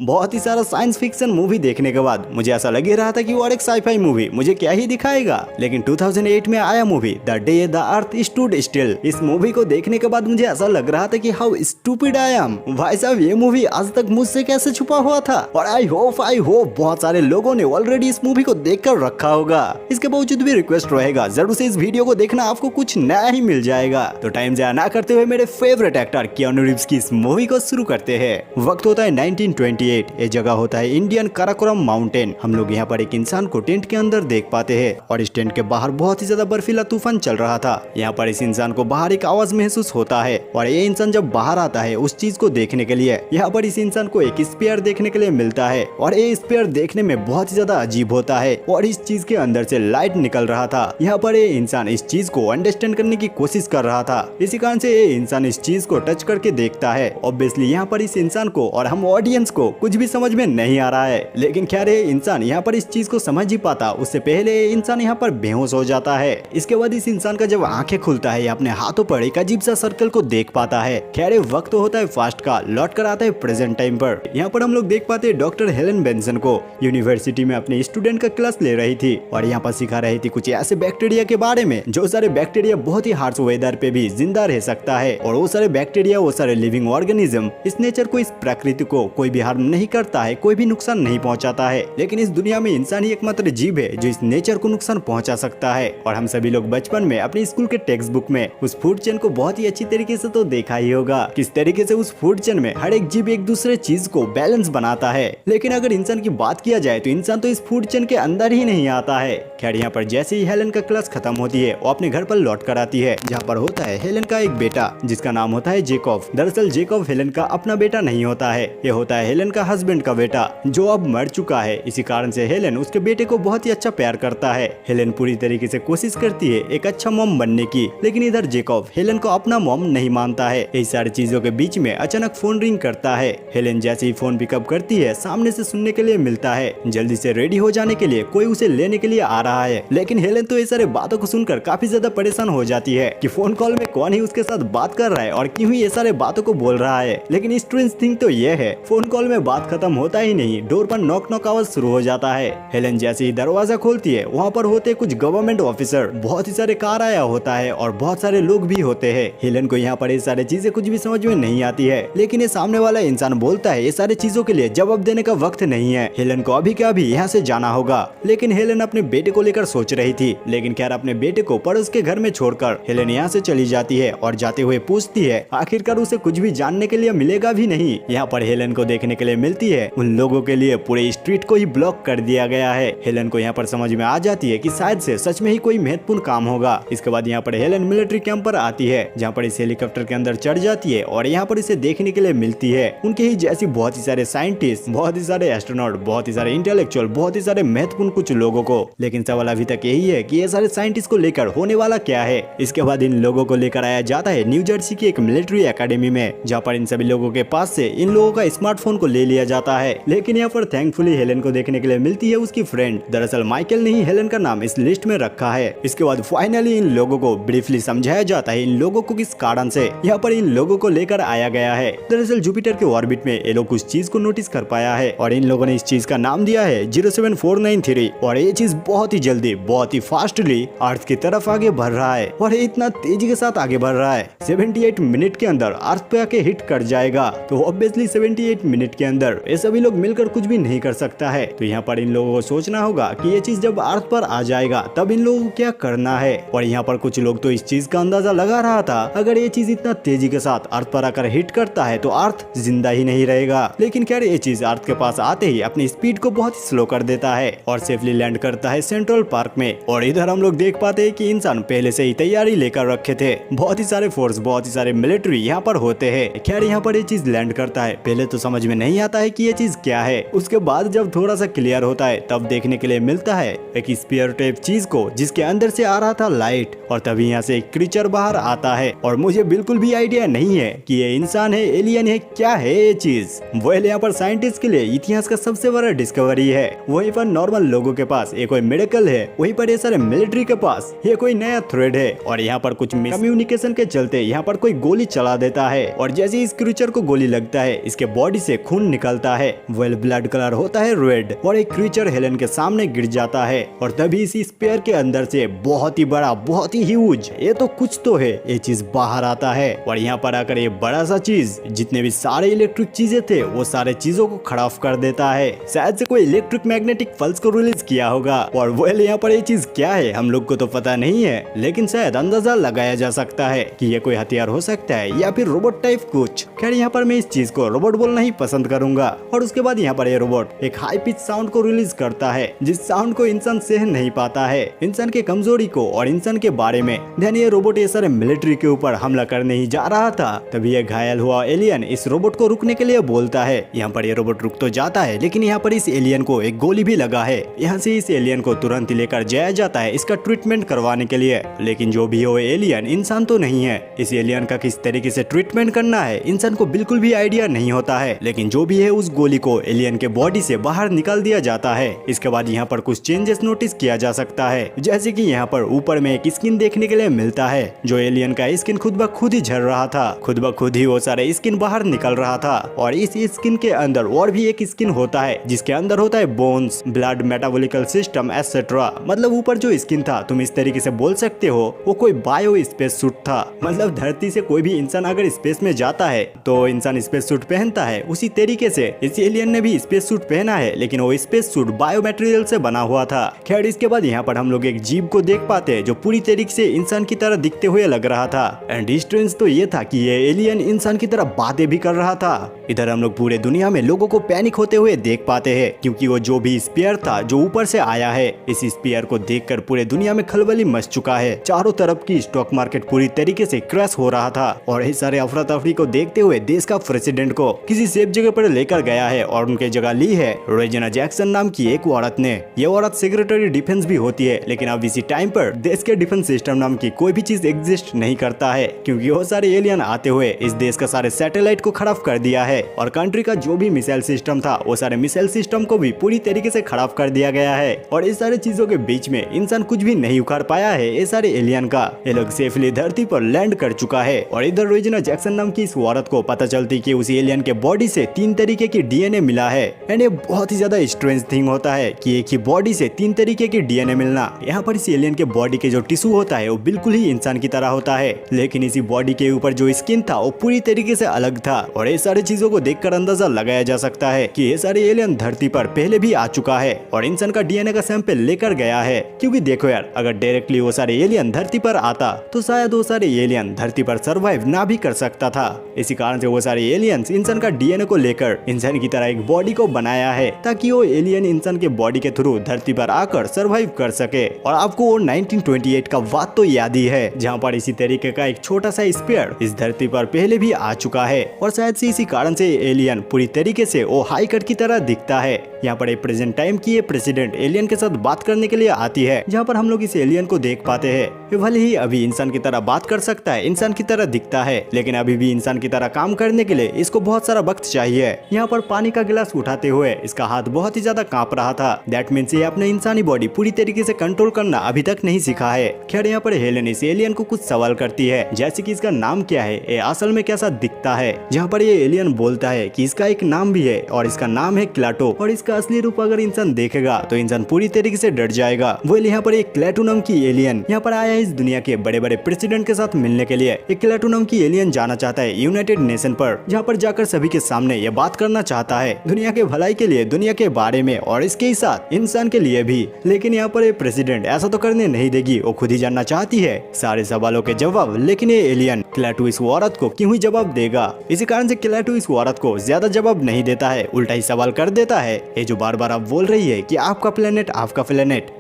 बहुत ही सारा science fiction movie देखने के बाद मुझे ऐसा लग ही रहा था कि वो एक साईफाई मूवी मुझे क्या ही दिखाएगा, लेकिन 2008 में आया movie the day the earth stood still. इस मूवी को देखने के बाद मुझे ऐसा लग रहा था कि हाउ स्टूपिड आई एम। भाई साहब, ये मूवी आज तक मुझसे कैसे छुपा हुआ था। और आई होप बहुत सारे लोगों ने ऑलरेडी इस मूवी को देख कर रखा होगा। इसके बावजूद भी रिक्वेस्ट रहेगा, जरूर से इस वीडियो को देखना, आपको कुछ नया ही मिल जाएगा। तो टाइम जाया ना करते हुए मेरे फेवरेट एक्टर कियानू रीव्स की इस मूवी को शुरू करते हैं। वक्त होता है 1928। ये जगह होता है इंडियन काराकोरम माउंटेन। हम लोग यहाँ पर एक इंसान को टेंट के अंदर देख पाते हैं और इस टेंट के बाहर बहुत ही ज्यादा बर्फीला तूफान चल रहा था। यहाँ पर इस इंसान को बाहर एक आवाज महसूस होता है और ये इंसान जब बाहर आता है उस चीज को देखने के लिए, यहाँ पर इस इंसान को एक स्पेयर देखने के लिए मिलता है और ये स्पेयर देखने में बहुत ही ज्यादा अजीब होता है और इस चीज के अंदर से लाइट निकल रहा था। यहाँ पर ये इंसान इस चीज को अंडरस्टैंड करने की कोशिश कर रहा था। इसी कारण से ये इंसान इस चीज को टच करके देखता है। ऑब्वियसली यहाँ पर इस इंसान को और हम ऑडियंस को कुछ भी समझ में नहीं आ रहा है, लेकिन क्या रे इंसान यहाँ पर इस चीज को समझ ही पाता उससे पहले इंसान यहाँ पर बेहोश हो जाता है। इसके बाद इस इंसान का जब आंखें खुलता है अपने हाथों पर एक अजीब सा सर्कल को देख पाता है। खैर वक्त तो होता है फास्ट का, लौट कर आता है प्रेजेंट टाइम पर। यहाँ पर हम लोग देख पाते हैं डॉक्टर हेलन बेंसन को यूनिवर्सिटी में अपने स्टूडेंट का क्लास ले रही थी और यहाँ पर सिखा रही थी कुछ ऐसे बैक्टीरिया के बारे में जो सारे बैक्टीरिया बहुत ही हार्श वेदर पे भी जिंदा रह सकता है। और वो सारे बैक्टीरिया, वो सारे लिविंग ऑर्गेनिज्म इस नेचर को, इस प्रकृति को कोई भी हार्म नहीं करता है, कोई भी नुकसान नहीं पहुंचाता है। लेकिन इस दुनिया में इंसान ही एकमात्र जीव है जो इस नेचर को नुकसान पहुंचा सकता है। और हम सभी लोग बचपन में अपने स्कूल के टेक्स्ट बुक में उस फूड चेन को बहुत ही अच्छी तरीके से तो देखा ही होगा, किस तरीके से उस फूड चेन में हर एक जीव एक दूसरे चीज को बैलेंस बनाता है। लेकिन अगर इंसान की बात किया जाए तो इंसान तो इस फूड चेन के अंदर ही नहीं आता है। खैर यहाँ पर जैसे ही हेलन का क्लास खत्म होती है वो अपने घर पर लौट कर आती है, जहाँ पर होता है हेलन का एक बेटा जिसका नाम होता है जेकॉब। दरअसल जेकॉब हेलन का अपना बेटा नहीं होता है, ये होता है हेलन का हस्बैंड का बेटा जो अब मर चुका है। इसी कारण से हेलन उसके बेटे को बहुत ही अच्छा प्यार करता है। हेलन पूरी तरीके से कोशिश करती है एक अच्छा मॉम बनने की, लेकिन इधर जेकॉब हेलन को अपना मॉम नहीं मानता है। यही सारी चीजों के बीच में अचानक फोन रिंग करता है। हेलन जैसे ही फोन पिकअप करती है सामने से सुनने के लिए मिलता है जल्दी से रेडी हो जाने के लिए कोई उसे लेने के लिए आ रहा है। लेकिन हेलन तो ये सारे बातों को सुनकर काफी ज्यादा परेशान हो जाती है कि फोन कॉल में कौन ही उसके साथ बात कर रहा है और क्यों ही ये सारे बातों को बोल रहा है। लेकिन स्ट्रेंज थिंग तो ये है, फोन कॉल में बात खत्म होता ही नहीं, डोर पर नॉक नॉक आवाज शुरू हो जाता है। हेलन जैसे ही दरवाजा खोलती है वहाँ पर होते कुछ गवर्नमेंट ऑफिसर, बहुत ही सारे कार आया होता है और बहुत सारे लोग भी होते हैं। हेलन को यहाँ पर ये सारी चीजें कुछ भी समझ में नहीं आती है, लेकिन ये सामने वाला इंसान बोलता है ये सारी चीजों के लिए जवाब देने का वक्त नहीं है, हेलन को अभी क्या अभी यहाँ से जाना होगा। लेकिन हेलन अपने बेटे को लेकर सोच रही थी, लेकिन खैर अपने बेटे को पड़ोस के घर में छोड़कर हेलन यहाँ से चली जाती है और जाते हुए पूछती है आखिरकार उसे कुछ भी जानने के लिए मिलेगा भी नहीं। यहाँ पर हेलन को देखने के लिए मिलती है उन लोगों के लिए पूरे स्ट्रीट को ही ब्लॉक कर दिया गया है। हेलन को यहाँ पर समझ में आ जाती है कि शायद से सच में ही कोई महत्वपूर्ण काम होगा। इसके बाद यहाँ पर हेलन मिलिट्री कैंप पर आती है, जहाँ पर इस हेलीकॉप्टर के अंदर चढ़ जाती है और यहाँ पर इसे देखने के लिए मिलती है उनके ही जैसी बहुत ही सारे साइंटिस्ट, बहुत ही सारे एस्ट्रोनॉट, बहुत ही सारे इंटेलेक्चुअल, बहुत ही सारे महत्वपूर्ण कुछ लोगों को। लेकिन सवाल अभी तक यही है कि ये सारे साइंटिस्ट को लेकर होने वाला क्या है। इसके बाद इन लोगों को लेकर आया जाता है न्यू जर्सी की एक मिलिट्री एकेडमी में, जहाँ पर इन सभी लोगों के पास से इन लोगों का स्मार्टफोन को ले लिया जाता है। लेकिन यहाँ पर थैंकफुली हेलन को देखने के लिए मिलती है उसकी फ्रेंड। दरअसल माइकल ने ही हेलन का नाम इस लिस्ट में रखा है। इसके बाद फाइनली इन लोगों को ब्रीफली समझाया जाता है इन लोगों को किस कारण से यहाँ पर इन लोगों को लेकर आया गया है। दरअसल जुपिटर के ऑर्बिट में ये लोग कुछ चीज को नोटिस कर पाया है और इन लोगों ने इस चीज का नाम दिया है 07493 और ये चीज बहुत ही जल्दी, बहुत ही फास्टली अर्थ की तरफ आगे बढ़ रहा है और ये इतना तेजी के साथ आगे बढ़ रहा है 78 मिनट के अंदर अर्थ पे आके हिट कर जाएगा। तो ऑब्वियसली 78 मिनट के अंदर ये सभी लोग मिलकर कुछ भी नहीं कर सकता है। तो यहाँ पर इन लोगों को सोचना होगा कि ये चीज जब अर्थ पर आ जाएगा तब इन लोगों को क्या करना है। और यहाँ पर कुछ लोग तो इस चीज का अंदाजा लगा रहा था अगर ये चीज इतना तेजी के साथ अर्थ पर आकर हिट करता है तो अर्थ जिंदा ही नहीं रहेगा। लेकिन खैर ये चीज अर्थ के पास आते ही अपनी स्पीड को बहुत ही स्लो कर देता है और सेफली लैंड करता है सेंट्रल पार्क में। और इधर हम लोग देख पाते हैं कि इंसान पहले से ही तैयारी लेकर रखे थे, बहुत ही सारे फोर्स, बहुत ही सारे मिलिट्री यहाँ पर होते हैं। खैर यहाँ पर ये चीज लैंड करता है, पहले तो समझ में नहीं आता है कि ये चीज क्या है। उसके बाद जब थोड़ा सा क्लियर होता है तब देखने के लिए मिलता है एक स्पीयर टाइप चीज को जिसके अंदर से आ रहा था लाइट और तभी यहाँ से एक क्रीचर बाहर आता है और मुझे बिल्कुल भी आइडिया नहीं है कि ये इंसान है, एलियन है, क्या है ये चीज। वेल यहाँ पर साइंटिस्ट के लिए इतिहास का सबसे बड़ा डिस्कवरी है, वहीं पर नॉर्मल लोगों के पास ये कोई मेडिकल है, वहीं पर ये सारे मिलिट्री के पास ये कोई नया थ्रेड है। और यहाँ पर कुछ कम्युनिकेशन के चलते यहाँ पर कोई गोली चला देता है और जैसे इस क्रीचर को गोली लगता है इसके बॉडी से खून खून निकलता है, वेल ब्लड कलर होता है रेड, और एक क्रीचर हेलन के सामने गिर जाता है और तभी इसी स्पेयर के अंदर से बहुत ही बड़ा, बहुत ही ह्यूज, ये तो कुछ तो है, ये चीज बाहर आता है और यहाँ पर आकर ये बड़ा सा चीज जितने भी सारे इलेक्ट्रिक चीजें थे वो सारे चीजों को खराब कर देता है। शायद से कोई इलेक्ट्रिक मैग्नेटिक पल्स को रिलीज किया होगा और वेल यहाँ पर ये चीज क्या है हम लोग को तो पता नहीं है, लेकिन शायद अंदाजा लगाया जा सकता है कि ये कोई हथियार हो सकता है या फिर रोबोट टाइप कुछ। खैर यहाँ पर मैं इस चीज को रोबोट बोलना ही पसंद करूंगा। और उसके बाद यहाँ पर ये रोबोट एक हाई पिच साउंड को रिलीज करता है जिस साउंड को इंसान सहन नहीं पाता है, इंसान के कमजोरी को और इंसान के बारे में। ध्यान ये रोबोट ये सारे मिलिट्री के ऊपर हमला करने ही जा रहा था, तभी ये घायल हुआ एलियन इस रोबोट को रुकने के लिए बोलता है। यहाँ पर ये रोबोट रुक तो जाता है लेकिन यहाँ पर इस एलियन को एक गोली भी लगा है। यहाँ से इस एलियन को तुरंत लेकर जाया जाता है इसका ट्रीटमेंट करवाने के लिए, लेकिन जो भी हो एलियन इंसान तो नहीं है। इस एलियन का किस तरीके से ट्रीटमेंट करना है इंसान को बिल्कुल भी आइडिया नहीं होता है, लेकिन जो भी है उस गोली को एलियन के बॉडी से बाहर निकाल दिया जाता है। इसके बाद यहाँ पर कुछ चेंजेस नोटिस किया जा सकता है, जैसे कि यहाँ पर ऊपर में एक स्किन देखने के लिए मिलता है। जो एलियन का स्किन खुद ब खुद ही झड़ रहा था, खुद ब खुद ही वो सारे स्किन बाहर निकल रहा था। और इस स्किन के अंदर और भी एक स्किन होता है जिसके अंदर होता है bones, blood, metabolical system etcetera. मतलब ऊपर जो स्किन था तुम इस तरीके से बोल सकते हो वो कोई बायो स्पेस सूट था। मतलब धरती से कोई भी इंसान अगर स्पेस में जाता है तो इंसान स्पेस सूट पहनता है, उसी तरीके से इस एलियन ने भी स्पेस सूट पहना है, लेकिन वो स्पेस सूट बायो मटेरियल से बना हुआ था। खैर इसके बाद यहाँ पर हम लोग एक जीव को देख पाते हैं जो पूरी तरीके से इंसान की तरह दिखते हुए लग रहा था। एंड स्ट्रेंज तो ये था कि ये एलियन इंसान की तरह बातें भी कर रहा था। इधर हम लोग पूरे दुनिया में लोगों को पैनिक होते हुए देख पाते हैं क्योंकि वो जो भी स्पेयर था जो ऊपर से आया है, इस स्पेयर को देखकर पूरे दुनिया में खलबली मच चुका है। चारों तरफ की स्टॉक मार्केट पूरी तरीके से क्रैश हो रहा था और इस सारे अफरा तफरी को देखते हुए देश का प्रेसिडेंट को किसी सेफ जगह पर लेकर गया है और उनके जगह ली है रेजिना जैक्सन नाम की एक औरत ने। ये औरत सेक्रेटरी डिफेंस भी होती है, लेकिन अब इसी टाइम पर देश के डिफेंस सिस्टम नाम की कोई भी चीज एग्जिस्ट नहीं करता है क्योंकि वो सारे एलियन आते हुए इस देश का सारे सैटेलाइट को खराब कर दिया है और कंट्री का जो भी मिसाइल सिस्टम था वो सारे मिसाइल सिस्टम को भी पूरी तरीके से खराब कर दिया गया है। और इस सारे चीजों के बीच में इंसान कुछ भी नहीं उखाड़ पाया है ये सारे एलियन का। ये लोग सेफली धरती पर लैंड कर चुका है और इधर रेजिना जैक्सन नाम की इस औरत को पता चलती कि उस एलियन के बॉडी से 3 तरीके की डीएनए मिला है। एंड ये बहुत ही ज्यादा स्ट्रेंज थिंग होता है कि एक ही बॉडी से 3 तरीके की डीएनए मिलना। यहाँ पर इस एलियन के बॉडी के जो टिश्यू होता है वो बिल्कुल ही इंसान की तरह होता है, लेकिन इसी बॉडी के ऊपर जो स्किन था वो पूरी तरीके से अलग था। और ये सारी चीजों को देखकर अंदाजा लगाया जा सकता है कि ये सारे एलियन धरती पर पहले भी आ चुका है और इंसान का डीएनए का सैंपल लेकर गया है। क्योंकि देखो यार, अगर डायरेक्टली वो सारे एलियन धरती पर आता तो शायद वो सारे एलियन धरती पर सर्वाइव ना भी कर सकता था। इसी कारण से वो सारे एलियंस इंसान का डीएनए को लेकर इंसान की तरह एक बॉडी को बनाया है ताकि वो एलियन इंसान के बॉडी के थ्रू धरती पर आकर सर्वाइव कर सके। और आपको वो 1928 का बात तो याद ही है जहाँ पर इसी तरीके का एक छोटा सा स्पेयर इस धरती पर पहले भी आ चुका है और शायद से इसी कारण से एलियन पूरी तरीके से वो हाई कट की तरह दिखता है। यहाँ पर एक प्रेजेंट टाइम की प्रेसिडेंट एलियन के साथ बात करने के लिए आती है जहाँ पर हम लोग इस एलियन को देख पाते हैं। भले ही अभी इंसान की तरह बात कर सकता है, इंसान की तरह दिखता है, लेकिन अभी भी इंसान की तरह काम करने के लिए इसको बहुत सारा वक्त चाहिए। यहाँ पर पानी का गिलास उठाते हुए इसका हाथ बहुत ही ज्यादा कांप रहा था। दैट मीन्स ये अपने इंसानी बॉडी पूरी तरीके से कंट्रोल करना अभी तक नहीं सीखा है। खैर यहाँ पर हेलेन इस एलियन को कुछ सवाल करती है, जैसे कि इसका नाम क्या है, ये असल में कैसा दिखता है। जहाँ पर ये एलियन बोलता है कि इसका एक नाम भी है और इसका नाम है क्लाटो और इसका असली रूप अगर इंसान देखेगा तो इंसान पूरी तरीके से डर जाएगा। वो यहाँ पर एक क्लाटो नाम की एलियन यहाँ पर आया है इस दुनिया के बड़े बड़े प्रेसिडेंट के साथ मिलने के लिए। एक क्लाटो नाम की एलियन जाना चाहता है यूनाइटेड नेशन पर, जहाँ पर जाकर सभी के सामने ये बात करना चाहता है दुनिया के भलाई के लिए, दुनिया के बारे में और इसके ही साथ इंसान के लिए भी। लेकिन यहाँ पर प्रेसिडेंट ऐसा तो करने नहीं देगी, वो खुद ही जानना चाहती है सारे सवालों के जवाब। लेकिन ये एलियन क्लाटो इस औरत को क्यों ही जवाब देगा। इसी कारण से क्लाटो इस औरत को ज्यादा जवाब नहीं देता है, उल्टा ही सवाल कर देता है। ये जो बार बार आप बोल रही है कि आपका प्लेनेट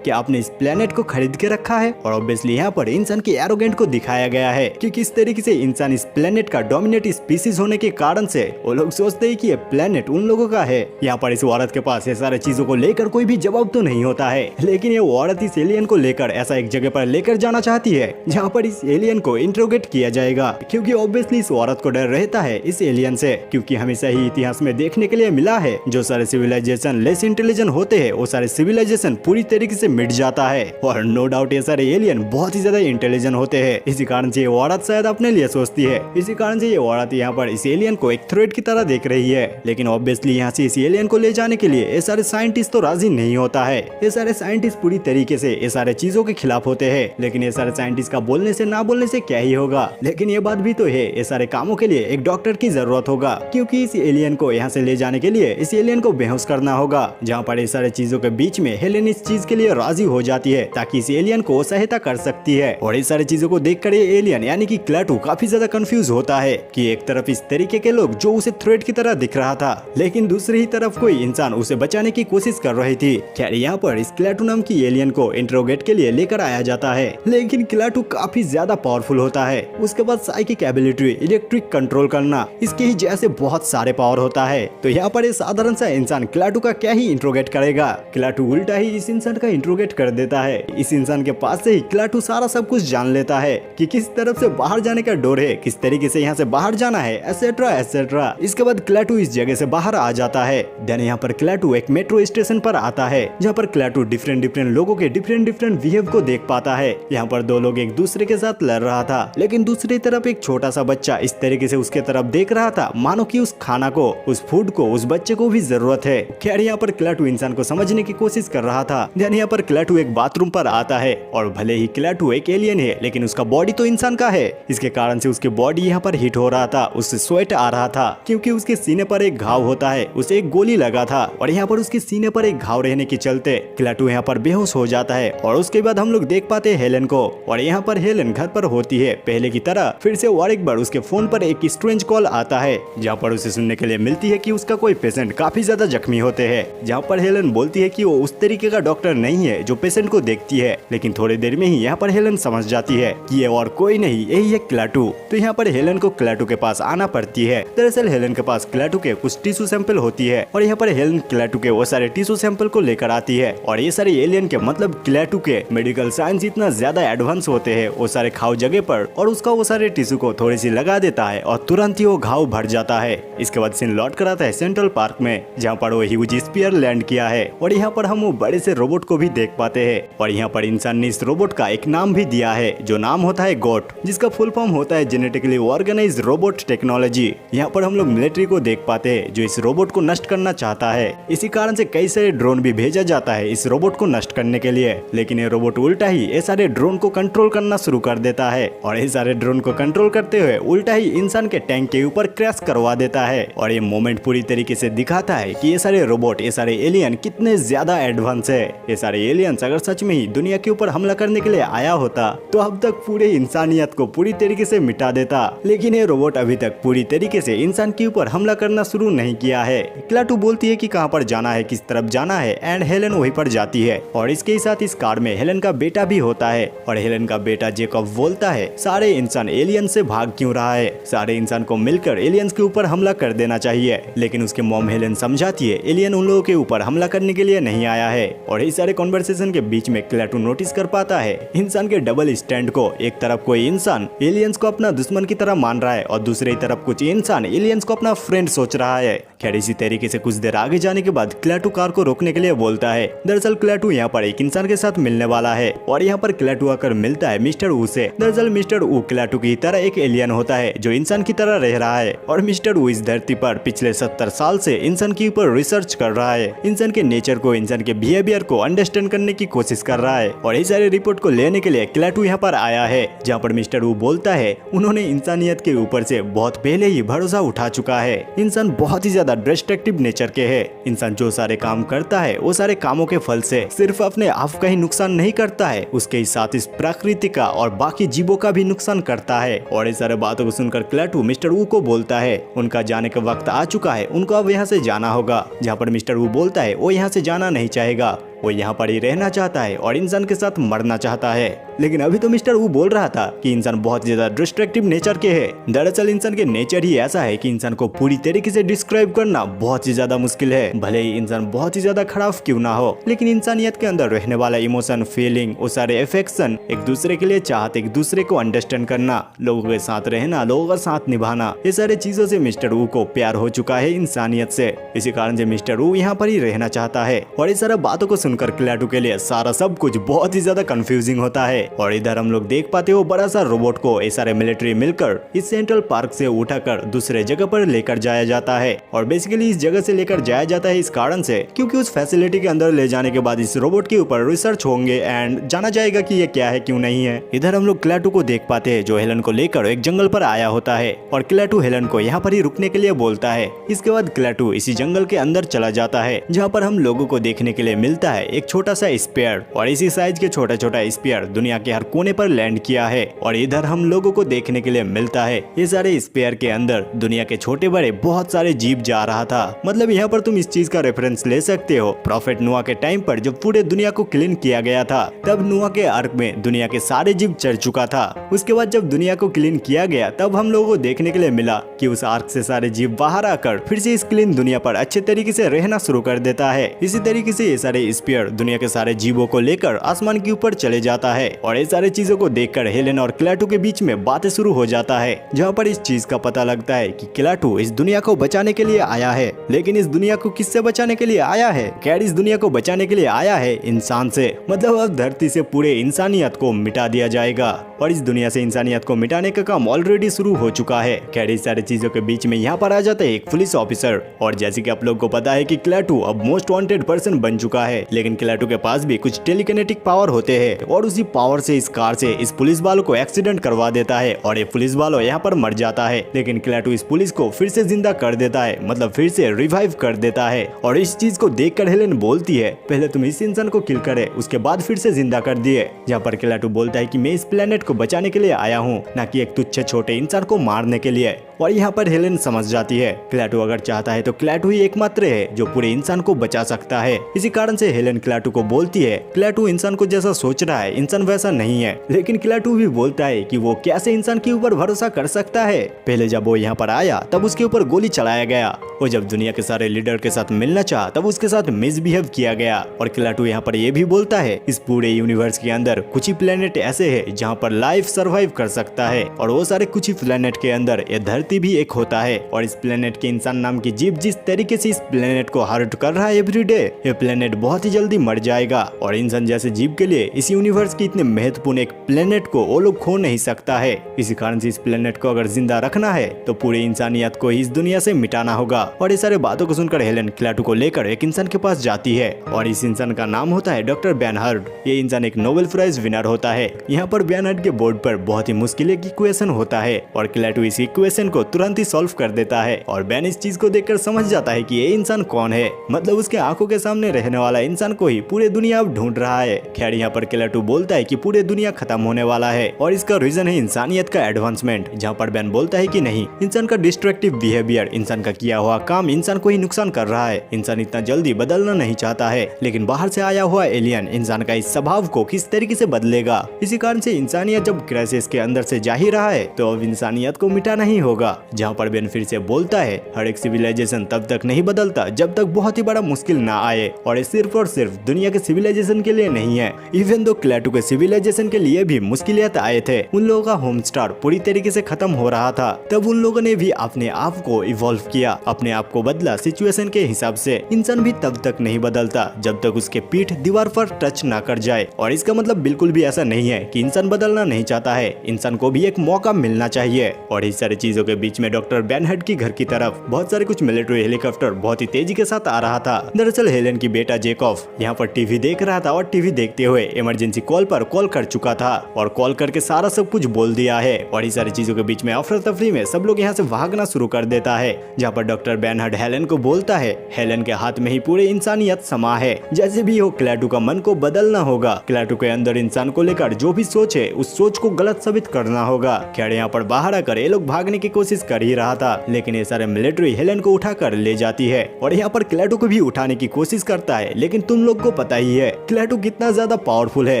क्या आपने इस प्लेनेट को खरीद के रखा है। और ऑब्वियसली यहाँ पर इंसान के एरोगेंट को दिखाया गया है कि किस तरीके से इंसान इस प्लेनेट का डोमिनेट स्पीसीज होने के कारण से वो लोग सोचते हैं कि ये प्लेनेट उन लोगों का है। यहाँ पर इस औरत के पास ये सारे चीजों को लेकर कोई भी जवाब तो नहीं होता है, लेकिन ये औरत इस एलियन को लेकर ऐसा एक जगह पर लेकर जाना चाहती है जहाँ पर इस एलियन को इंट्रोगेट किया जाएगा। क्योंकि ऑब्वियसली इस औरत को डर रहता है इस एलियन से, क्योंकि हमेशा ही इतिहास में देखने के लिए मिला है जो सारे सिविलाइजेशन लेस इंटेलिजेंट होते हैं वो सारे सिविलाइजेशन पूरी तरीके से मिट जाता है। और नो डाउट ये सारे एलियन बहुत ही ज्यादा इंटेलिजेंट होते हैं। इसी कारण से ये औरत शायद अपने लिए सोचती है। इसी कारण से ये औरत यहाँ पर इस एलियन को एक थ्रेट की तरह देख रही है। लेकिन ऑब्वियसली यहाँ से इस एलियन को ले जाने के लिए ये सारे साइंटिस्ट तो राजी नहीं होता है। ये सारे साइंटिस्ट पूरी तरीके से ये सारे चीजों के खिलाफ होते हैं। लेकिन ये सारे साइंटिस्ट का बोलने से ना बोलने से क्या ही होगा। लेकिन ये बात भी तो है, ये सारे कामों के लिए एक डॉक्टर की जरूरत होगा, क्योंकि इस एलियन को यहाँ से ले जाने के लिए इस एलियन को बेहोश करना होगा। जहाँ पर ये सारे चीजों के बीच में हेलेन इस चीज के लिए राजी हो जाती है ताकि इस एलियन को सहायता कर सकती है। और इस सारी चीजों को देखकर ये एलियन यानी कि क्लाटू काफी ज्यादा कंफ्यूज होता है कि एक तरफ इस तरीके के लोग जो उसे थ्रेट की तरह दिख रहा था, लेकिन दूसरी ही तरफ कोई इंसान उसे बचाने की कोशिश कर रही थी। खैर यहाँ पर इस क्लाटू नाम की एलियन को इंट्रोगेट के लिए लेकर आया जाता है। लेकिन क्लाटू काफी ज्यादा पावरफुल होता है। उसके बाद साइकिक एबिलिटी, इलेक्ट्रिक कंट्रोल करना, इसके ही जैसे बहुत सारे पावर होता है। तो यहाँ पर ये साधारण सा इंसान क्लाटू का क्या ही इंट्रोगेट करेगा। क्लाटू उल्टा ही इस इंसान का इंट्रोगेट कर देता है। इस इंसान के पास से ही क्लाटू सारा सब कुछ जान लेता है कि किस तरफ से बाहर जाने का डोर है, किस तरीके से यहाँ से बाहर जाना है, एसेट्रा एसेट्रा। इसके बाद क्लाटू इस जगह से बाहर आ जाता है। देन यहाँ पर क्लाटू एक मेट्रो स्टेशन पर आता है, जहाँ पर क्लाटू डिफरेंट लोगों के डिफरेंट बिहेव को देख पाता है। यहाँ पर दो लोग एक दूसरे के साथ लड़ रहा था, लेकिन दूसरी तरफ एक छोटा सा बच्चा इस तरीके से उसके तरफ देख रहा था मानो कि उस खाना को, उस फूड को उस बच्चे को भी जरूरत है। खैर यहाँ पर क्लाटू इंसान को समझने की कोशिश कर रहा था। देन यहाँ पर क्लाटू एक बाथरूम पर आता है और भले ही क्लाटू एक एलियन है, लेकिन उसका बॉडी तो इंसान का है। इसके कारण से उसके बॉडी यहाँ पर हिट हो रहा था, उससे स्वेट आ रहा था, क्योंकि उसके सीने पर एक घाव होता है। उसे एक गोली लगा था और यहाँ पर उसके सीने पर एक घाव रहने के चलते क्लाटू यहाँ पर बेहोश हो जाता है। और उसके बाद हम लोग देख पाते हैं हेलेन को, और यहाँ पर हेलेन घर पर होती है पहले की तरह। फिर से और एक बार उसके फोन पर एक स्ट्रेंज कॉल आता है, जहाँ पर उसे सुनने के लिए मिलती है कि उसका कोई पेशेंट काफी ज्यादा जख्मी होते हैं। जहाँ पर हेलेन बोलती है कि वो उस तरीके का डॉक्टर नहीं है जो पेशेंट को देखती है। लेकिन थोड़ी देर में ही यहाँ पर हेलेन समझ जाती है कि ये और कोई नहीं, यही है क्लाटू। तो यहाँ पर हेलेन को क्लाटू के पास आना पड़ती है। दरअसल हेलेन के पास क्लाटू के कुछ टिश्यू सैंपल होती है, और यहाँ पर हेलेन क्लाटू के वो सारे टिश्यू सैंपल को लेकर आती है। और ये सारे एलियन के मतलब क्लाटू के मेडिकल साइंस इतना ज्यादा एडवांस होते हैं, वो सारे घाव जगह पर और उसका वो सारे टिश्यू को थोड़ी सी लगा देता है और तुरंत ही वो घाव भर जाता है। इसके बाद सीन लौट कर आता है सेंट्रल पार्क में, जहाँ पर वो ह्यूज स्पीयर लैंड किया है। और यहाँ पर हम वो बड़े से रोबोट को भी देख पाते हैं। और यहाँ पर इंसान ने इस रोबोट का एक नाम भी दिया है, जो नाम होता है गोट, जिसका फुल फॉर्म होता है जेनेटिकली ऑर्गेनाइज्ड रोबोट टेक्नोलॉजी। यहाँ पर हम लोग मिलिट्री को देख पाते हैं जो इस रोबोट को नष्ट करना चाहता है। इसी कारण से कई सारे ड्रोन भी भेजा जाता है इस रोबोट को नष्ट करने के लिए। लेकिन ये रोबोट उल्टा ही ये सारे ड्रोन को कंट्रोल करना शुरू कर देता है, और ये सारे ड्रोन को कंट्रोल करते हुए उल्टा ही इंसान के टैंक के ऊपर क्रैश करवा देता है। और ये मोमेंट पूरी तरीके से दिखाता है कि ये सारे रोबोट, ये सारे एलियन कितने ज्यादा एडवांस है। ये सारे एलियंस अगर सच में ही दुनिया के ऊपर हमला करने के लिए आया होता तो अब तक पूरे इंसानियत को पूरी तरीके से मिटा देता। लेकिन ये रोबोट अभी तक पूरी तरीके से इंसान के ऊपर हमला करना शुरू नहीं किया है। क्लाटू बोलती है कि कहाँ पर जाना है, किस तरफ जाना है, एंड हेलेन वहीं पर जाती है। और इसके साथ इस कार में हेलेन का बेटा भी होता है। और हेलेन का बेटा जेकब बोलता है सारे इंसान एलियन से भाग क्यों रहा है, सारे इंसान को मिलकर एलियंस के ऊपर हमला कर देना चाहिए। लेकिन उसके मॉम हेलेन समझाती है एलियन उन लोगों के ऊपर हमला करने के लिए नहीं आया है। और इस सारे कॉन्वर्सेशन के बीच में क्लाटू नोटिस कर पाता है इंसान के डबल स्टैंड को। एक तरफ कोई इंसान एलियंस को अपना दुश्मन की तरह मान रहा है और दूसरी तरफ कुछ इंसान एलियंस को अपना फ्रेंड सोच रहा है। खैर इसी तरीके से कुछ देर आगे जाने के बाद क्लाटू कार को रोकने के लिए बोलता है। दरअसल क्लाटू यहाँ पर एक इंसान के साथ मिलने वाला है, और यहाँ पर क्लाटू आकर मिलता है मिस्टर वू से। दरअसल मिस्टर वू क्लाटू की तरह एक एलियन होता है जो इंसान की तरह रह रहा है। और मिस्टर वू इस धरती पर पिछले 70 साल से इंसान के ऊपर रिसर्च कर रहा है, इंसान के नेचर को, इंसान के बिहेवियर को अंडरस्टैंड करने की कोशिश कर रहा है। और इस सारे रिपोर्ट को लेने के लिए क्लाटू यहाँ पर आया है, जहाँ पर मिस्टर वू बोलता है उन्होंने इंसानियत के ऊपर से बहुत पहले ही भरोसा उठा चुका है। इंसान बहुत ही ज्यादा डिस्ट्रक्टिव नेचर के है। इंसान जो सारे काम करता है वो सारे कामों के फल से सिर्फ अपने आप का ही नुकसान नहीं करता है, उसके साथ इस प्रकृति का और बाकी जीवों का भी नुकसान करता है। और इस सारे बातों को सुनकर क्लाटू मिस्टर वू को बोलता है उनका जाने का वक्त आ चुका है, उनको अब यहाँ से जाना होगा। जहाँ पर मिस्टर वू बोलता है वो यहाँ से जाना नहीं चाहेगा, वो यहाँ पर ही रहना चाहता है और इंसान के साथ मरना चाहता है। लेकिन अभी तो मिस्टर वू बोल रहा था कि इंसान बहुत ज्यादा डिस्ट्रक्टिव नेचर के है। दरअसल इंसान के नेचर ही ऐसा है कि इंसान को पूरी तरीके से डिस्क्राइब करना बहुत ही ज्यादा मुश्किल है। भले ही इंसान बहुत ही ज्यादा खराब क्यों ना हो, लेकिन इंसानियत के अंदर रहने वाला इमोशन, फीलिंग, वो सारे अफेक्शन, एक दूसरे के लिए चाहत, एक दूसरे को अंडरस्टैंड करना, लोगों के साथ रहना, लोगों का साथ निभाना, ये सारे चीजों से मिस्टर वू को प्यार हो चुका है इंसानियत से। इसी कारण से मिस्टर वू यहाँ पर ही रहना चाहता है। और इस सारा बातों को सुनकर क्लाटू के लिए सारा सब कुछ बहुत ही ज्यादा कंफ्यूजिंग होता है और इधर हम लोग देख पाते हो बड़ा सा रोबोट को ये सारे मिलिट्री मिलकर इस सेंट्रल पार्क से उठाकर दूसरे जगह पर लेकर जाया जाता है। और बेसिकली इस जगह से लेकर जाया जाता है इस कारण से क्योंकि उस फैसिलिटी के अंदर ले जाने के बाद इस रोबोट के ऊपर रिसर्च होंगे एंड जाना जाएगा कि ये क्या है क्यों नहीं है। इधर हम लोग क्लेटू को देख पाते हैं जो हेलन को लेकर एक जंगल पर आया होता है और क्लेटू हेलन को यहाँ पर ही रुकने के लिए बोलता है। इसके बाद क्लेटू इसी जंगल के अंदर चला जाता है जहाँ पर हम लोगों को देखने के लिए मिलता है एक छोटा सा स्पेयर और इसी साइज के छोटा छोटा स्पेयर दुनिया के हर कोने पर लैंड किया है। और इधर हम लोगों को देखने के लिए मिलता है ये सारे स्पेयर के अंदर दुनिया के छोटे बड़े बहुत सारे जीव जा रहा था। मतलब यहाँ पर तुम इस चीज का रेफरेंस ले सकते हो प्रॉफेट नोआ के टाइम पर जब पूरे दुनिया को क्लीन किया गया था तब नोआ के आर्क में दुनिया के सारे जीव चढ़ चुका था। उसके बाद जब दुनिया को क्लीन किया गया तब हम लोगों को देखने के लिए मिला कि उस आर्क से सारे जीव बाहर आकर फिर से इस क्लीन दुनिया पर अच्छे तरीके से रहना शुरू कर देता है। इसी तरीके से ये सारे स्पीयर दुनिया के सारे जीवों को लेकर आसमान के ऊपर चले जाता है और ये सारे चीजों को देखकर हेलेन और क्लेटू के बीच में बातें शुरू हो जाता है जहाँ पर इस चीज का पता लगता है कि क्लेटू इस दुनिया को बचाने के लिए आया है। लेकिन इस दुनिया को किससे बचाने के लिए आया है? कैड इस दुनिया को बचाने के लिए आया है इंसान से। मतलब अब धरती से पूरे इंसानियत को मिटा दिया जाएगा और इस दुनिया से इंसानियत को मिटाने का काम ऑलरेडी शुरू हो चुका है। कैड इस सारी चीजों के बीच में यहाँ पर आ जाता है एक पुलिस ऑफिसर और जैसे कि आप लोग को पता है कि क्लेटू अब मोस्ट वांटेड पर्सन बन चुका है। लेकिन क्लेटू के पास भी कुछ टेलीकिनेटिक पावर होते हैं और उसी पावर से इस कार से इस पुलिस वालों को एक्सीडेंट करवा देता है और ये पुलिस वालों यहाँ पर मर जाता है। लेकिन क्लेटू इस पुलिस को फिर से जिंदा कर देता है, मतलब फिर से रिवाइव कर देता है। और इस चीज को देखकर हेलेन बोलती है पहले तुम इस इंसान को किल करे उसके बाद फिर से जिंदा कर दिए। जहाँ पर क्लेटू बोलता है कि मैं इस प्लेनेट को बचाने के लिए आया हूँ न कि एक तुच्छ छोटे इंसान को मारने के लिए। और यहाँ पर हेलेन समझ जाती है क्लेटू अगर चाहता है तो क्लेटू ही एकमात्र है जो पूरे इंसान को बचा सकता है। इसी कारण से हेलेन क्लेटू को बोलती है क्लेटू इंसान को जैसा सोच रहा है इंसान वैसा नहीं है। लेकिन क्लेटू भी बोलता है कि वो कैसे इंसान के ऊपर भरोसा कर सकता है। पहले जब वो यहाँ पर आया तब उसके ऊपर गोली चलाया गया और जब दुनिया के सारे लीडर के साथ मिलना चाहा तब उसके साथ मिसबिहेव किया गया। और क्लेटू यहाँ पर ये भी बोलता है इस पूरे यूनिवर्स के अंदर कुछ ही प्लेनेट ऐसे है जहाँ पर लाइफ सर्वाइव कर सकता है और वो सारे कुछ ही प्लेनेट के अंदर ये धरती भी एक होता है। और इस प्लेनेट के इंसान नाम की जीव जिस तरीके से इस प्लेनेट को हर्ट कर रहा है एवरीडे, ये प्लेनेट बहुत ही जल्दी मर जाएगा और इंसान जैसे जीव के लिए इस यूनिवर्स की इतने महत्वपूर्ण एक प्लेनेट को वो लोग खो नहीं सकता है। इसी कारण से इस प्लेनेट को अगर जिंदा रखना है तो पूरी इंसानियत को इस दुनिया से मिटाना होगा। और ये सारे बातों को सुनकर हेलेन क्लेटू को लेकर एक इंसान के पास जाती है और इस इंसान का नाम होता है डॉक्टर बैनहर्ड। ये इंसान एक नोबेल प्राइज विनर होता है। यहाँ पर बैनहर्ड के बोर्ड पर बहुत ही मुश्किल एक इक्वेशन होता है और क्लेटू इस इक्वेशन को तुरंत ही सॉल्व कर देता है। और बैन इस चीज को देखकर समझ जाता है कि ये इंसान कौन है, मतलब उसके आंखों के सामने रहने वाला इंसान को ही पूरे दुनिया अब ढूंढ रहा है। खैर यहाँ पर क्लेटू बोलता है कि पूरे दुनिया खत्म होने वाला है और इसका रीजन है इंसानियत का एडवांसमेंट। जहाँ पर बैन बोलता है कि नहीं, इंसान का डिस्ट्रक्टिव बिहेवियर, इंसान का किया हुआ काम इंसान को ही नुकसान कर रहा है। इंसान इतना जल्दी बदलना नहीं चाहता है, लेकिन बाहर से आया हुआ एलियन इंसान का इस स्वभाव को किस तरीके से बदलेगा। इसी कारण से इंसानियत जब क्राइसिस के अंदर से जा ही रहा है तो अब इंसानियत को मिटाना ही होगा। जहाँ पर बैन फिर से बोलता है हर एक सिविलाइजेशन तब तक नहीं बदलता जब तक बहुत ही बड़ा मुश्किल ना आए और ये सिर्फ और सिर्फ दुनिया के सिविलाइजेशन के लिए नहीं है। इवन दो क्लेटू के सिविलाइजेशन के लिए भी मुश्किलियत आए थे, उन लोगों का होम स्टार पूरी तरीके से खत्म हो रहा था, तब उन लोगों ने भी अपने आप को इवॉल्व किया, अपने आप को बदला सिचुएशन के हिसाब से। इंसान भी तब तक नहीं बदलता जब तक उसके पीठ दीवार पर टच ना कर जाए। और इसका मतलब बिल्कुल भी ऐसा नहीं है कि इंसान बदलना नहीं चाहता है, इंसान को भी एक मौका मिलना चाहिए। और इस सारी चीजों के बीच में डॉक्टर बैनहर्ड की घर की तरफ बहुत सारे कुछ मिलिट्री हेलीकॉप्टर बहुत ही तेजी के साथ आ रहा था। दरअसल हेलेन की बेटा जेकॉब यहाँ पर टीवी देख रहा था और टीवी देखते हुए इमरजेंसी कॉल पर कॉल कर चुका था और कॉल करके सारा सब कुछ बोल दिया है। और इस सारी चीजों के बीच में अफरा तफरी में सब लोग यहाँ से भागना शुरू कर देता है। जहाँ पर डॉक्टर बैनहर्ड हेलेन को बोलता है हेलेन के हाथ में ही पूरी इंसानियत समा है, जैसे भी हो क्लेटू का मन को बदलना होगा। क्लेटू के अंदर इंसान को लेकर जो भी सोच है उस सोच को गलत साबित करना होगा। खैर यहाँ पर बाहर आकर ये लोग भागने की कोशिश कर ही रहा था, लेकिन ये सारे मिलिट्री हेलेन को उठाकर ले जाती है और यहाँ पर क्लेटू को भी उठाने की कोशिश करता है। लेकिन तुम लोग को पता ही है क्लेटू कितना ज्यादा पावरफुल है,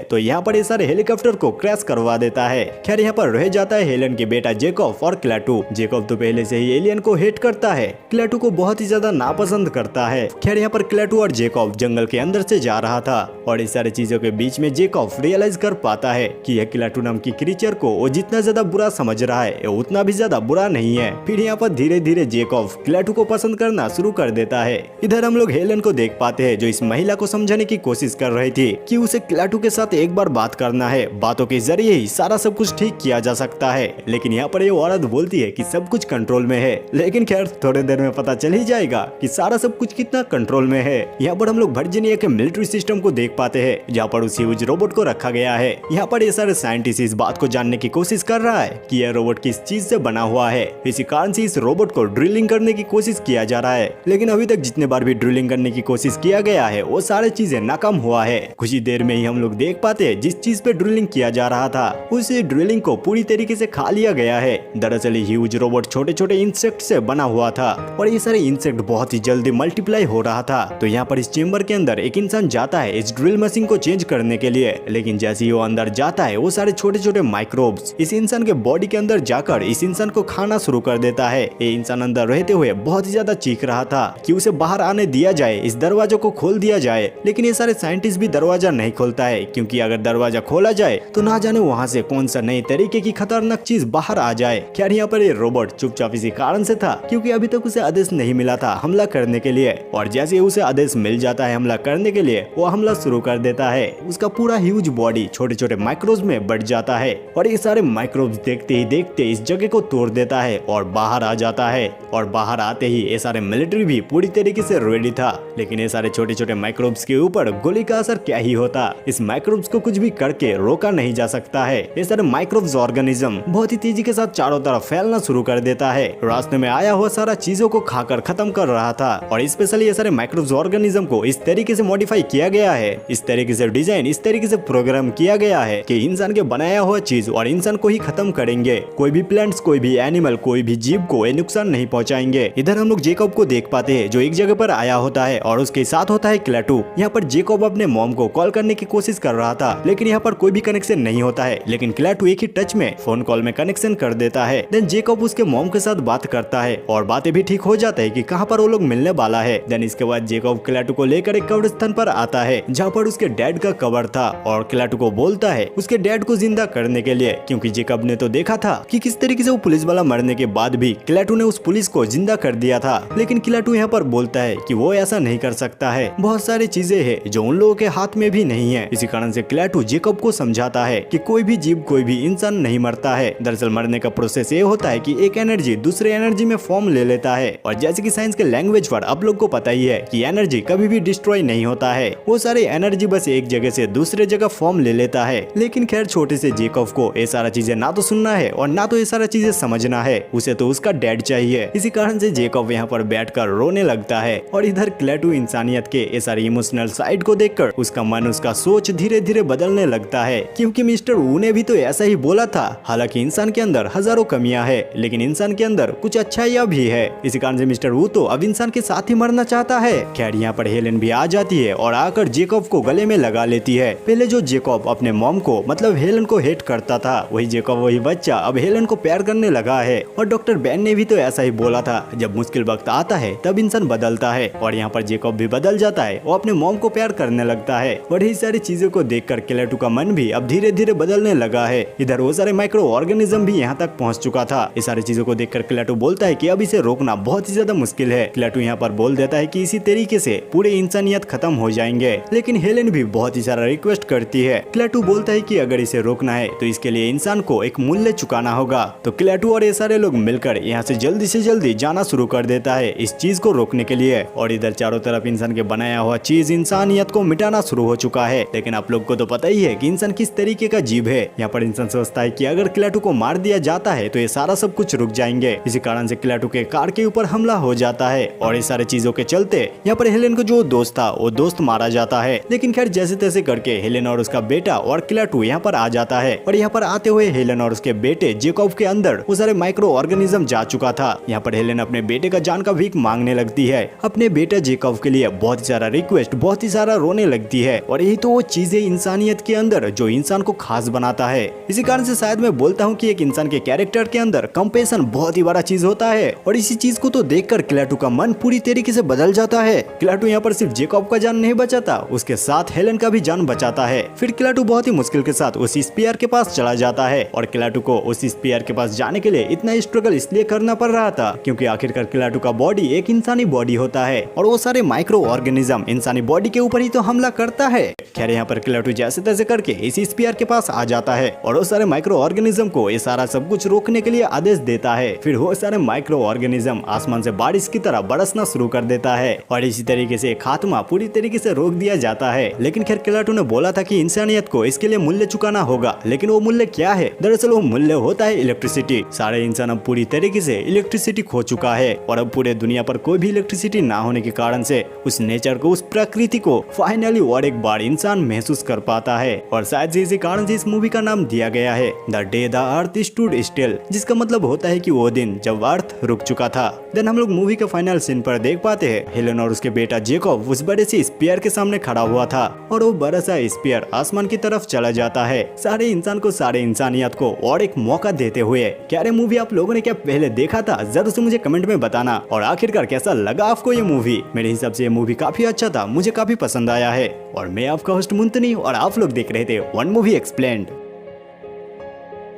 तो यहाँ पर ये सारे हेलीकॉप्टर को क्रैश करवा देता है। खैर यहाँ पर रह जाता है हेलेन के बेटा जेकॉब और क्लेटू। जेकॉब तो पहले से ही एलियन को हेट करता है, क्लेटू को बहुत ही ज्यादा नापसंद करता है। खैर यहाँ पर क्लेटू और जेकॉब जंगल के अंदर से जा रहा था और इस सारी चीजों के बीच में जेकॉब रियलाइज कर पाता है कि यह क्लेटू क्लेटू नाम की क्रीचर को वो जितना ज्यादा बुरा समझ रहा है वो उतना भी ज्यादा बुरा नहीं है। फिर यहाँ पर धीरे धीरे जेकॉब क्लेटू को पसंद करना शुरू कर देता है। इधर हम लोग हेलन को देख पाते हैं जो इस महिला को समझाने की कोशिश कर रही थी कि उसे क्लेटू के साथ एक बार बात करना है, बातों के जरिए ही सारा सब कुछ ठीक किया जा सकता है। लेकिन यहाँ पर ये औरत बोलती है कि सब कुछ कंट्रोल में है। लेकिन खैर थोड़ी देर में पता चल ही जाएगा कि सारा सब कुछ कितना कंट्रोल में है। यहाँ पर हम लोग वर्जीनिया के मिलिट्री सिस्टम को देख पाते हैं जहाँ पर उस ह्यूज रोबोट को रखा गया है। यहाँ पर ये सारे साइंटिस्ट इस बात को जानने की कोशिश कर रहा है कि यह रोबोट किस चीज से बना हुआ है। इसी कारण से इस रोबोट को ड्रिलिंग करने की कोशिश किया जा रहा है। लेकिन अभी तक जितने बार भी ड्रिलिंग करने की कोशिश किया गया है वो सारी चीजें नाकाम हुआ है। कुछ ही देर में ही हम लोग देख पाते हैं जिस चीज पे ड्रिलिंग किया जा रहा था उस ड्रिलिंग को पूरी तरीके से खा लिया गया है। दरअसल ह्यूज रोबोट छोटे छोटे इंसेक्ट से बना हुआ था और ये सारे इंसेक्ट बहुत ही जल्दी मल्टीप्लाई हो रहा था। तो यहाँ पर इस चेम्बर के अंदर एक इंसान जाता है इस ड्रिल मशीन को चेंज करने के लिए। लेकिन जैसे ही वो अंदर जाता है वो सारे छोटे छोटे माइक्रोब्स इस इंसान के बॉडी के अंदर जाकर इस इंसान को खाना शुरू कर देता है। ये इंसान अंदर रहते हुए बहुत ही ज्यादा चीख रहा था कि उसे बाहर आने दिया जाए, इस दरवाजे को खोल दिया जाए। लेकिन ये सारे साइंटिस्ट भी दरवाजा नहीं खोलता है क्योंकि अगर दरवाजा खोला जाए तो ना जाने वहाँ से कौन सा नए तरीके की खतरनाक चीज बाहर आ जाए। खैर यहाँ पर ये रोबोट चुपचाप इसी कारण से था क्योंकि अभी तक उसे आदेश नहीं मिला था हमला करने के लिए। और जैसे ही उसे आदेश मिल जाता है हमला करने के लिए वो हमला शुरू कर देता है। उसका पूरा ह्यूज बॉडी छोटे छोटे माइक्रोब्स में बढ़ जाता है और ये सारे माइक्रोब्स देखते ही देखते इस जगह को तोड़ देता है और बाहर आ जाता है। और बाहर आते ही ये सारे मिलिट्री भी पूरी तरीके से रेडी था। लेकिन ये सारे छोटे छोटे माइक्रोब्स के ऊपर गोली का असर क्या ही होता, इस माइक्रोब्स को कुछ भी करके रोका नहीं जा सकता है। ये सारे माइक्रोब्स ऑर्गेनिज्म बहुत ही तेजी के साथ चारों तरफ फैलना शुरू कर देता है। रास्ते में आया हुआ सारा चीजों को खाकर खत्म कर रहा था। और स्पेशली ये सारे माइक्रोब्स ऑर्गेनिज्म को इस तरीके से मॉडिफाई किया गया है, इस तरीके से डिजाइन, इस तरीके से प्रोग्राम किया गया है कि इंसान के बनाया हुआ चीज और इंसान को ही खत्म करेंगे। कोई भी प्लांट्स, कोई भी एनिमल, कोई भी जीव को ये नुकसान नहीं पहुंचाएंगे। इधर हम लोग जेकॉब को देख पाते हैं जो एक जगह पर आया होता है और उसके साथ होता है क्लेटू। यहाँ पर जेकॉब अपने मॉम को कॉल करने की कोशिश कर रहा था लेकिन यहाँ पर कोई भी कनेक्शन नहीं होता है। लेकिन क्लेटू एक ही टच में फोन कॉल में कनेक्शन कर देता है। देन जेकॉब उसके मॉम के साथ बात करता है और बातें भी ठीक हो जाता है कि कहाँ पर वो लोग मिलने वाला है। देन इसके बाद जेकॉब क्लेटू को लेकर एक कब्रिस्तान पर आता है जहाँ पर उसके डैड का कब्र था और क्लेटू को बोलता है उसके डैड को जिंदा करने के लिए क्योंकि जेकॉब ने तो देखा था कि किस तरीके से वो पुलिस वाला मरने के बाद भी क्लेटू ने उस पुलिस को जिंदा कर दिया था। लेकिन क्लेटू यहाँ पर बोलता है कि वो ऐसा नहीं कर सकता है, बहुत सारी चीजें हैं जो उन लोगों के हाथ में भी नहीं है। इसी कारण से क्लेटू जेकॉब को समझाता है कि कोई भी जीव, कोई भी इंसान नहीं मरता है। दरअसल मरने का प्रोसेस ये होता है कि एक एनर्जी दूसरे एनर्जी में फॉर्म ले लेता है और जैसे कि साइंस के लैंग्वेज पर आप लोग को पता ही है कि एनर्जी कभी भी डिस्ट्रॉय नहीं होता है, वो सारी एनर्जी बस एक जगह से दूसरे जगह फॉर्म ले लेता है। लेकिन खैर छोटे से जेकॉब को ये सारा चीजें ना तो सुनना है और ना तो ये सारा चीजें समझना है, उसे तो उसका डैड चाहिए। इसी कारण से जेकॉब यहाँ पर बैठकर रोने लगता है और इधर क्लेटू इंसानियत के ये सारी इमोशनल साइड को देखकर उसका मन, उसका सोच धीरे धीरे बदलने लगता है क्योंकि मिस्टर वू ने भी तो ऐसा ही बोला था। हालांकि इंसान के अंदर हजारों कमियां है लेकिन इंसान के अंदर कुछ अच्छाइयां भी है। इसी कारण से मिस्टर वू तो अब इंसान के साथ ही मरना चाहता है। खैर यहाँ पर हेलन भी आ जाती है और आकर जेकॉब को गले में लगा लेती है। पहले जो जेकॉब अपने मॉम को मतलब हेलन को हेट करता था वही जेकॉब, वही बच्चा अब हेलन को प्यार करने लगा है। और डॉक्टर बेन ने भी तो ऐसा ही बोला था, जब मुश्किल वक्त आता है तब इंसान बदलता है। और यहाँ पर जेकॉब भी बदल जाता है, वो अपने मॉम को प्यार करने लगता है। और ये सारी चीजों को देखकर क्लेटू का मन भी अब धीरे धीरे बदलने लगा है। इधर वो सारे माइक्रो ऑर्गेनिज्म भी यहाँ तक पहुँच चुका था। ये सारी चीजों को देखकर क्लेटू बोलता है कि अब इसे रोकना बहुत ही ज्यादा मुश्किल है। क्लेटू यहाँ पर बोल देता है कि इसी तरीके से पूरे इंसानियत खत्म हो जाएंगे। लेकिन हेलेन भी बहुत ही सारा रिक्वेस्ट करती है। क्लेटू बोलता है कि अगर इसे रोकना है तो इसके लिए इंसान को एक मूल्य चुकाना होगा। तो क्लेटू और ये सारे लोग मिलकर यहाँ से जल्दी जाना शुरू कर देता है इस चीज को रोकने के लिए। और इधर चारों तरफ इंसान के बनाया हुआ चीज इंसानियत को मिटाना शुरू हो चुका है। लेकिन आप लोग को तो पता ही है कि इंसान किस तरीके का जीव है। यहाँ पर इंसान सोचता है कि अगर क्लेटू को मार दिया जाता है तो ये सारा सब कुछ रुक जाएंगे। इसी कारण से क्लेटू के कार के ऊपर हमला हो जाता है और ये सारे चीजों के चलते यहाँ पर हेलेन को जो दोस्त था वो दोस्त मारा जाता है। लेकिन खैर जैसे तैसे करके हेलेन और उसका बेटा और क्लेटू यहाँ पर आ जाता है। और यहाँ पर आते हुए हेलेन और उसके बेटे जेकॉब के अंदर वो सारे माइक्रो ऑर्गेनिज्म जा चुका था। यहाँ पर हेलेन अपने बेटे का जान का भीख मांगने लगती है। अपने बेटे जेकॉब के लिए बहुत ही सारा रिक्वेस्ट, बहुत ही सारा रोने लगती है। और यही तो वो चीजें इंसानियत के अंदर जो इंसान को खास बनाता है। इसी कारण से शायद मैं बोलता हूँ कि एक इंसान के कैरेक्टर के अंदर कंपैशन बहुत ही बड़ा चीज होता है। और इसी चीज को तो देखकर क्लेटू का मन पूरी तरीके से बदल जाता है। क्लेटू यहाँ पर सिर्फ जेकॉब का जान नहीं बचाता, उसके साथ हेलेन का भी जान बचाता है। फिर क्लेटू बहुत ही मुश्किल के साथ उस स्पीयर के पास चला जाता है और क्लेटो को उस स्पीयर के पास जाने के लिए इतना स्ट्रगल इसलिए करना पड़ रहा था क्योंकि आखिरकार क्लेटो का बॉडी एक इंसानी बॉडी होता है और वो सारे माइक्रो ऑर्गेनिज्म इंसानी बॉडी के ऊपर ही तो हमला करता है। खैर यहाँ पर क्लेटो जैसे तैसे करके इसी स्पीयर के पास आ जाता है और वो सारे माइक्रो ऑर्गेनिज्म को ये सारा सब कुछ रोकने के लिए आदेश देता है। फिर वो सारे माइक्रो ऑर्गेनिज्म आसमान से बारिश की तरह बरसना शुरू कर देता है और इसी तरीके से खात्मा पूरी तरीके से रोक दिया जाता है। लेकिन खैर क्लेटो ने बोला था कि इंसानियत को इसके लिए मूल्य चुकाना होगा, लेकिन वो मूल्य क्या है? दरअसल वो मूल्य होता है इलेक्ट्रिसिटी। सारे इंसान अब पूरी तरीके से इलेक्ट्रिसिटी खो चुका है और अब पूरे दुनिया पर कोई भी इलेक्ट्रिसिटी ना होने के कारण से उस नेचर को, उस प्रकृति को फाइनली और एक बार इंसान महसूस कर पाता है और शायद इसी कारण से इस मूवी का नाम दिया गया है the day the earth stood still, जिसका मतलब होता है कि वो दिन जब अर्थ रुक चुका था। देन हम लोग मूवी के फाइनल सीन पर देख पाते हैं हेलेन और उसके बेटा जेकब उस बड़े से स्पीयर के सामने खड़ा हुआ था और वो बड़ा सा स्पीयर आसमान की तरफ चला जाता है, सारे इंसान को, सारे इंसानियत को और एक मौका देते हुए। क्या रे मूवी आप लोगों ने क्या पहले देखा था? जरूर से मुझे कमेंट में बताना। और आखिरकार कैसा लगा आपको ये मूवी? मेरे हिसाब से ये मूवी काफी अच्छा था, मुझे काफी पसंद आया है। और मैं आपका होस्ट मुंतनी और आप लोग देख रहे थे वन मूवी एक्सप्लेन्ड।